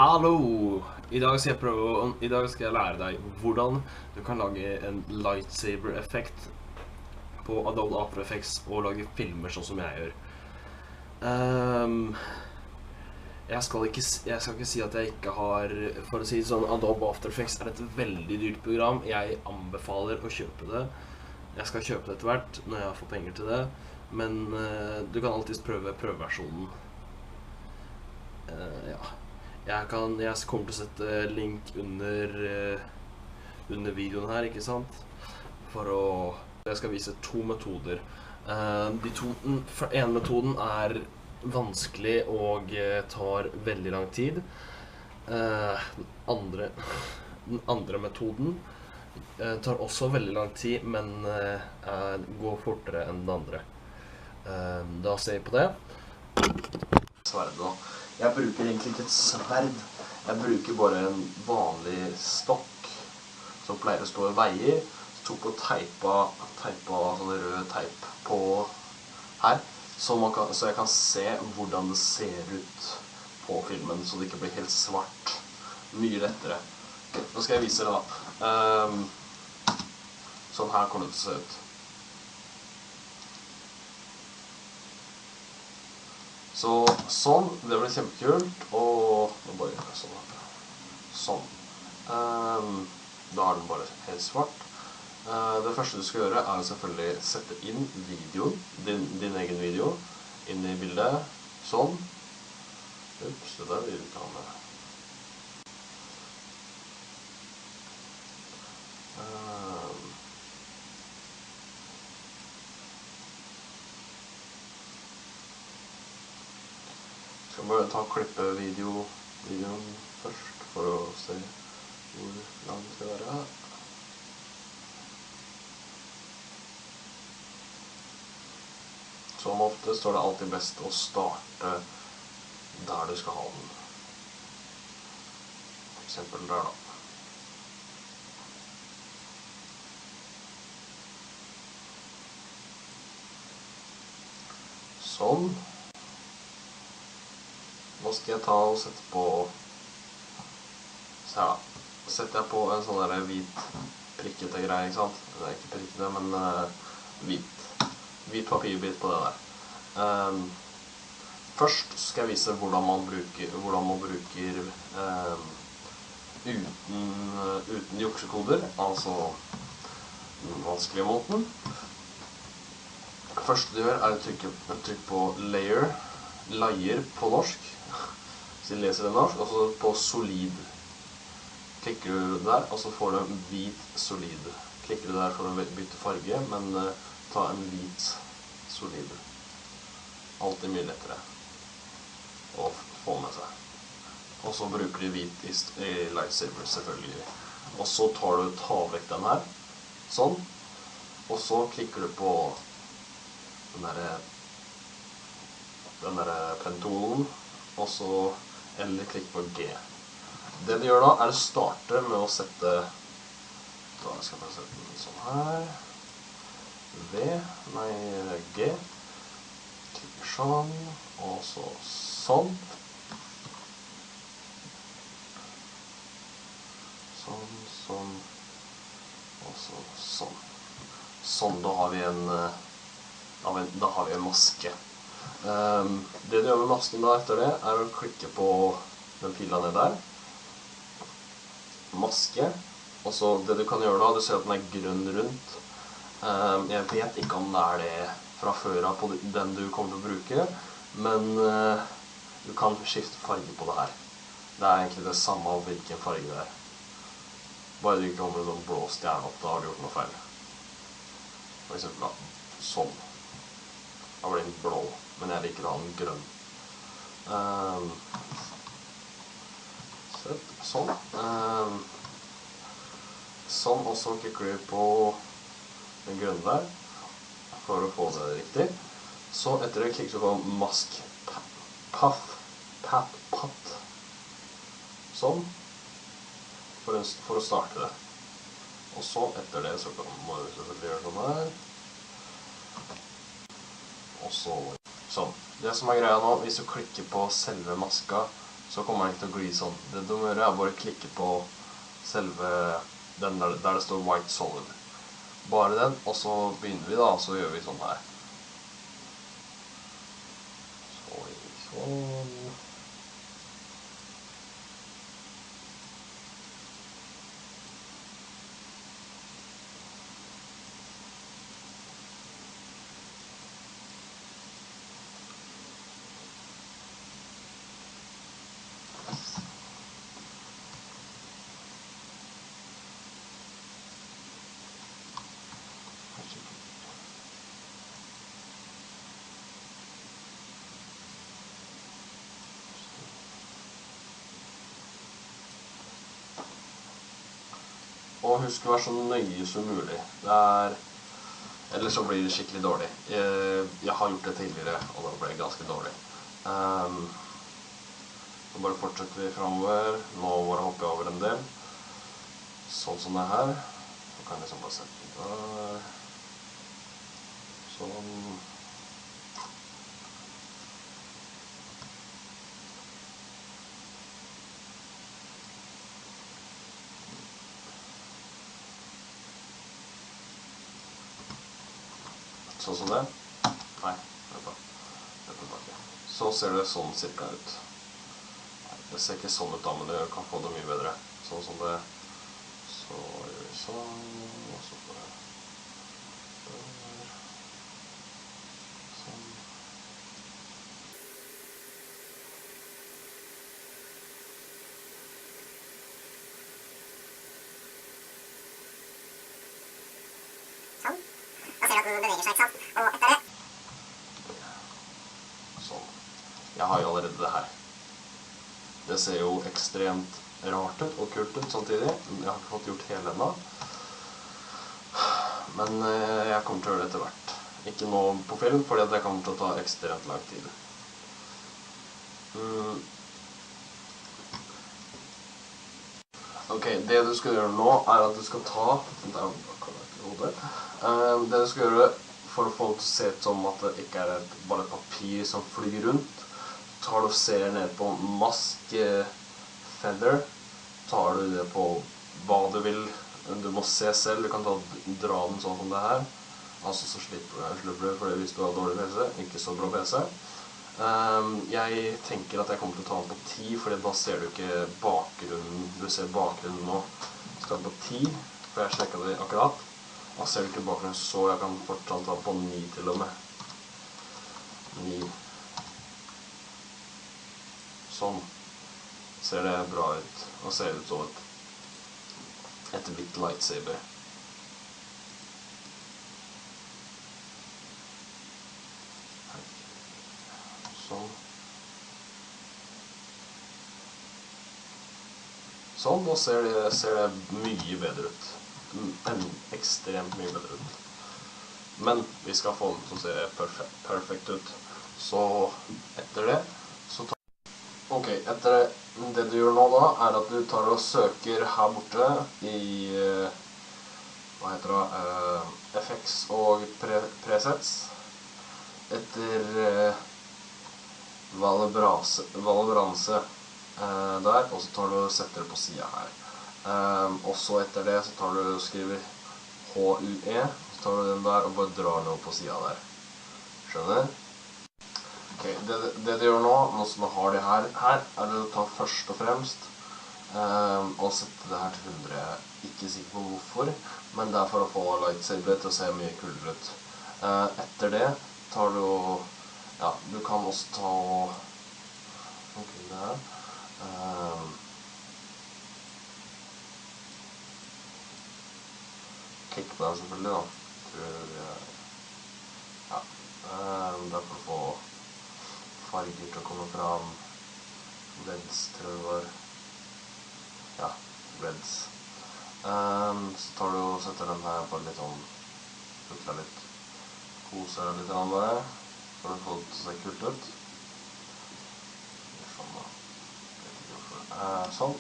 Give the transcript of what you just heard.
Hallo! I dag skal jeg lære deg hvordan du kan lage en lightsaber-effekt på Adobe After Effects og lage filmer sånn som jeg gjør. Jeg skal ikke si at jeg ikke har, for å si sånn, Adobe After Effects er et veldig dyrt program. Jeg anbefaler å kjøpe det. Jeg skal kjøpe det etter hvert når jeg får penger til det, men du kan alltid prøve prøveversjonen. Ja. Jeg kommer til å sette link under videoen her, ikke sant? Jeg skal vise to metoder. En metoden er vanskelig og tar veldig lang tid. Den andre metoden tar også veldig lang tid, men går fortere enn den andre. Da ser vi på det. Sverdet da. Jeg bruker egentlig ikke et sverd. Jeg bruker bare en vanlig stokk som pleier å stå i veier. Så tok og teipa sånn rød teip på her, så jeg kan se hvordan det ser ut på filmen, så det ikke blir helt svart. Mye lettere. Nå skal jeg vise det da. Sånn her kommer det til å se ut. Sånn, det blir kjempekult, og nå bare gjør jeg sånn her. Sånn. Da er den bare helt svart. Det første du skal gjøre er selvfølgelig sette inn videoen, din egen video, inn i bildet. Sånn. Ups, det der vil du ikke ha med. Jeg skal bare ta og klippe videoen først, for å se hvor lang det skal være. Som ofte står det alltid best å starte der du skal ha den. For eksempel der da. Sånn. Nå skal jeg ta og sette på, så her da, setter jeg på en sånn der hvit prikkete greie, ikke sant? Det er ikke prikkete, men hvit papirbit på det der. Først skal jeg vise hvordan man bruker uten juksekoder, altså den vanskelige måten. Det første du gjør er å trykke på layer på norsk, så jeg leser det norsk, og så på solid. Klikker du der, og så får du en hvit solid. Klikker du der for å bytte farge, men ta en hvit solid. Alltid mye lettere å få med seg. Og så bruker du hvit i lightsaber, selvfølgelig. Og så tar vekk den her, sånn. Og så klikker du på den der pentolen, og så eller klikk på G. Det du gjør da er å starte med å sette, da skal jeg sette den sånn her, G, klikker sånn, og så sånn, sånn, og så sånn. Sånn, da har vi en maske. Det du gjør med masken da etter det er å klikke på den pila ned der, maske, og så det du kan gjøre da, du ser at den er grønn rundt. Jeg vet ikke om det er det fra før av på den du kommer til å bruke, men du kan skifte farge på det her. Det er egentlig det samme av hvilken farge det er. Bare du ikke kommer med sånn blå stjerne opp, da har du gjort noe feil. For eksempel da, sånn. Da blir den blå, men jeg liker å ha den grønn. Sånn. Sånn, og så klikker du på den grønne der, for å få det riktig. Så etter det klikker du på mask, path. Sånn. For å starte det. Og så etter det så må du selvfølgelig gjøre sånn her. Og så sånn. Det som er greia nå, hvis du klikker på selve maska, så kommer den ikke til å gli sånn. Det du må gjøre er bare klikke på selve den der det står white solid. Bare den, og så begynner vi da, og så gjør vi sånn her. Sånn. Og husk å være så nøye som mulig. Ellers så blir det skikkelig dårlig. Jeg har gjort det tidligere, og da ble det ganske dårlig. Så bare fortsetter vi fremover. Nå bare hopper jeg over en del. Sånn som det her. Så kan jeg liksom bare sette det der. Sånn. Sånn som det. Nei, vent da. Det er tilbake. Så ser det sånn cirka ut. Nei, det ser ikke sånn ut da, men det kan få det mye bedre. Sånn som det. Så gjør vi sånn, og så får jeg der. Sånn. Sånn. Da ser du at den beveger seg, ikke sant? Og etter det. Sånn. Jeg har jo allerede det her. Det ser jo ekstremt rart ut og kult ut samtidig. Jeg har ikke fått gjort hele enda. Men jeg kommer til å gjøre det etter hvert. Ikke nå på film, fordi det kommer til å ta ekstremt lang tid. Ok, det du skal gjøre nå er at du skal ta... Det du skal gjøre for å få det til å se ut som at det ikke er bare et papir som flyr rundt, tar du og ser ned på mask feather, tar du det på hva du vil, du må se selv, du kan dra den sånn som det her, altså så slipper du, for det hvis du har dårlig PC, ikke så bra PC. Jeg tenker at jeg kommer til å ta den på 10, fordi da ser du ikke bakgrunnen, du ser bakgrunnen nå, skal den på 10, for jeg sjekket det akkurat. Da ser du ikke bakgrunnen, så jeg kan fortsatt ta på 9 til og med. 9. Sånn. Ser det bra ut. Og ser ut som et hvitt lightsaber. Sånn. Sånn, da ser det mye bedre ut. Ekstremt mye bedre ut. Men vi skal få den til å se perfekt ut. Så etter det så ok, etter det du gjør nå da, er at du tar og søker her borte i hva heter det, FX og presets etter Valebranse der, og så tar du og setter det på siden her. Og så etter det så tar du og skriver HUE, så tar du den der og bare drar den over på siden der. Skjønner? Ok, det du gjør nå som du har det her, er det å ta først og fremst og sette det her til 100. Jeg er ikke sikker på hvorfor, men det er for å få lightsaber til å se mye kulere ut. Etter det tar du og, ja, du kan også ta og, ok, det her. Klikk på den selvfølgelig da. Tror jeg, ja, det er for å få farger til å komme fram. Reds, tror jeg det var. Ja, reds. Så tar du og setter den her bare litt sånn, putler litt, koser den litt bare, for å få det til å se kult ut. Sånn da. Sånn.